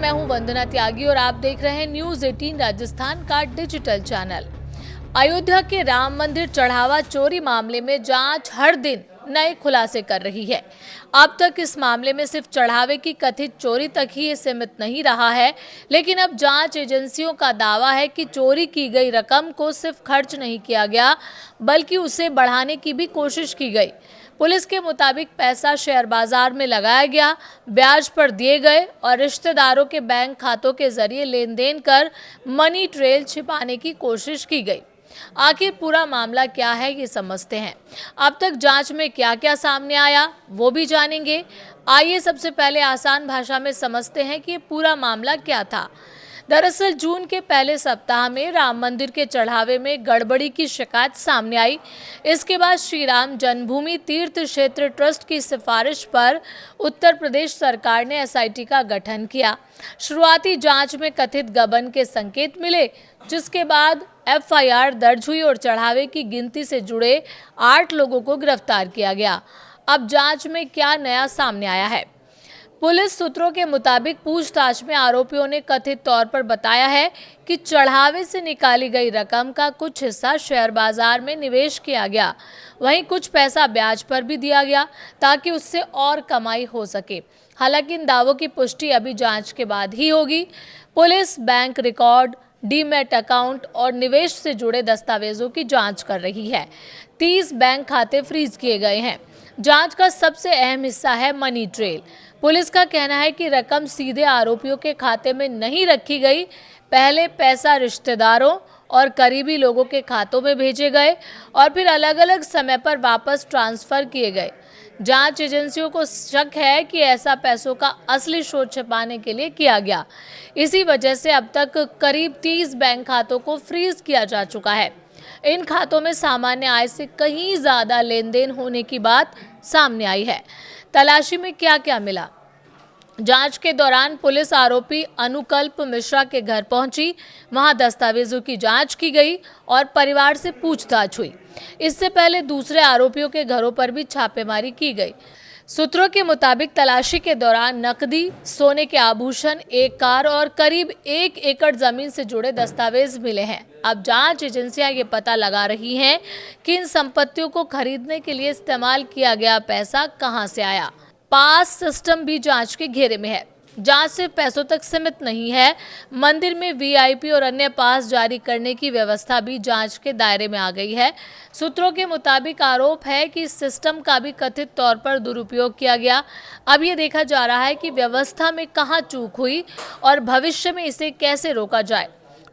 मैं हूं वंदना त्यागी और आप देख रहे हैं न्यूज 18 राजस्थान का डिजिटल चैनल। अयोध्या के राम मंदिर चढ़ावा चोरी मामले में जांच हर दिन नए खुलासे कर रही है। अब तक इस मामले में सिर्फ चढ़ावे की कथित चोरी तक ही ये सीमित नहीं रहा है, लेकिन अब जांच एजेंसियों का दावा है कि चोरी की गई रकम को सिर्फ खर्च नहीं किया गया, बल्कि उसे बढ़ाने की भी कोशिश की गई। पुलिस के मुताबिक पैसा शेयर बाजार में लगाया गया, ब्याज पर दिए गए और रिश्तेदारों के बैंक खातों के जरिए लेन देन कर मनी ट्रेल छिपाने की कोशिश की गई। आखिर पूरा मामला क्या है, ये समझते हैं। अब तक जांच में क्या क्या सामने आया वो भी जानेंगे। आइए सबसे पहले आसान भाषा में समझते हैं कि ये पूरा मामला क्या था। दरअसल जून के पहले सप्ताह में राम मंदिर के चढ़ावे में गड़बड़ी की शिकायत सामने आई। इसके बाद श्री राम जन्मभूमि तीर्थ क्षेत्र ट्रस्ट की सिफारिश पर उत्तर प्रदेश सरकार ने एसआईटी का गठन किया। शुरुआती जांच में कथित गबन के संकेत मिले, जिसके बाद एफआईआर दर्ज हुई और चढ़ावे की गिनती से जुड़े 8 लोगों को गिरफ्तार किया गया। अब जांच में क्या नया सामने आया है? पुलिस सूत्रों के मुताबिक पूछताछ में आरोपियों ने कथित तौर पर बताया है कि चढ़ावे से निकाली गई रकम का कुछ हिस्सा शेयर बाजार में निवेश किया गया, वहीं कुछ पैसा ब्याज पर भी दिया गया ताकि उससे और कमाई हो सके। हालांकि इन दावों की पुष्टि अभी जांच के बाद ही होगी। Police bank record, demat account और निवेश से जुड़े दस्तावेजों की जांच कर रही है। 30 बैंक खाते फ्रीज किए गए हैं। जांच का सबसे अहम हिस्सा है मनी ट्रेल। पुलिस का कहना है कि रकम सीधे आरोपियों के खाते में नहीं रखी गई, पहले पैसा रिश्तेदारों और करीबी लोगों के खातों में भेजे गए और फिर अलग अलग समय पर वापस ट्रांसफर किए गए। जांच एजेंसियों को शक है कि ऐसा पैसों का असली स्रोत छिपाने के लिए किया गया। इसी वजह से अब तक करीब 30 बैंक खातों को फ्रीज किया जा चुका है। इन खातों में सामान्य आय से कहीं ज्यादा लेन देन होने की बात सामने आई है। तलाशी में क्या क्या मिला? जांच के दौरान पुलिस आरोपी अनुकल्प मिश्रा के घर पहुंची। वहां दस्तावेजों की जांच की गई और परिवार से पूछताछ हुई। इससे पहले दूसरे आरोपियों के घरों पर भी छापेमारी की गई। सूत्रों के मुताबिक तलाशी के दौरान नकदी, सोने के आभूषण, एक कार और करीब 1 एकड़ जमीन से जुड़े दस्तावेज मिले हैं। अब जांच एजेंसियां ये पता लगा रही हैं कि इन संपत्तियों को खरीदने के लिए इस्तेमाल किया गया पैसा कहां से आया। पास सिस्टम भी जांच के घेरे में है। जांच सिर्फ पैसों तक सीमित नहीं है, मंदिर में वीआईपी और अन्य पास जारी करने की व्यवस्था भी जांच के दायरे में आ गई है। सूत्रों के मुताबिक आरोप है कि इस सिस्टम का भी कथित तौर पर दुरुपयोग किया गया। अब ये देखा जा रहा है कि व्यवस्था में कहां चूक हुई और भविष्य में इसे कैसे रोका जाए।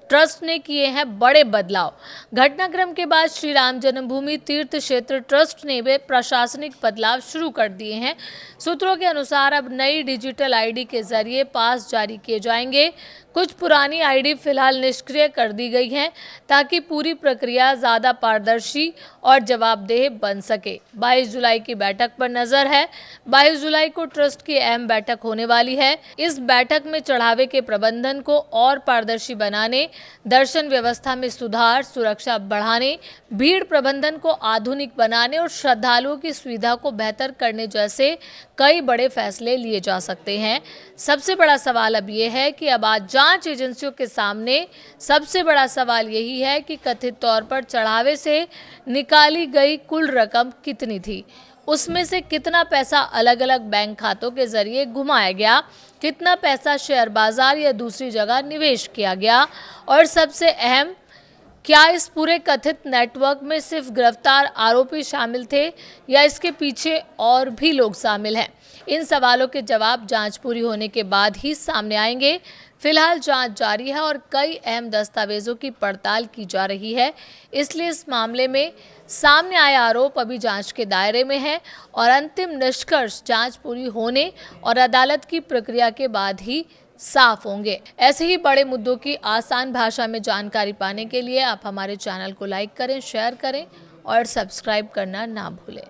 ट्रस्ट ने किए हैं बड़े बदलाव। घटनाक्रम के बाद श्री राम जन्मभूमि तीर्थ क्षेत्र ट्रस्ट ने भी प्रशासनिक बदलाव शुरू कर दिए हैं। सूत्रों के अनुसार अब नई डिजिटल आईडी के जरिए पास जारी किए जाएंगे। कुछ पुरानी आईडी फिलहाल निष्क्रिय कर दी गई हैं ताकि पूरी प्रक्रिया ज़्यादा पारदर्शी और जवाबदेह बन सके। 22 जुलाई की बैठक पर नजर है। 22 जुलाई को ट्रस्ट की अहम बैठक होने वाली है। इस बैठक में चढ़ावे के प्रबंधन को और पारदर्शी बनाने, दर्शन व्यवस्था में सुधार, सुरक्षा बढ़ाने, भीड़ प्रबंधन को आधुनिक बनाने और श्रद्धालुओं की सुविधा को बेहतर करने जैसे कई बड़े फैसले लिए जा सकते हैं। सबसे बड़ा सवाल अब ये है कि अब आज जांच एजेंसियों के सामने सबसे बड़ा सवाल यही है कि कथित तौर पर चढ़ावे से निकाली गई कुल रकम कितनी थी, उसमें से कितना पैसा अलग अलग बैंक खातों के जरिए घुमाया गया, कितना पैसा शेयर बाजार या दूसरी जगह निवेश किया गया, और सबसे अहम, क्या इस पूरे कथित नेटवर्क में सिर्फ गिरफ्तार आरोपी शामिल थे या इसके पीछे और भी लोग शामिल हैं। इन सवालों के जवाब जांच पूरी होने के बाद ही सामने आएंगे। फिलहाल जांच जारी है और कई अहम दस्तावेजों की पड़ताल की जा रही है, इसलिए इस मामले में सामने आए आरोप अभी जांच के दायरे में है और अंतिम निष्कर्ष जांच पूरी होने और अदालत की प्रक्रिया के बाद ही साफ होंगे। ऐसे ही बड़े मुद्दों की आसान भाषा में जानकारी पाने के लिए आप हमारे चैनल को लाइक करें, शेयर करें और सब्सक्राइब करना ना भूलें।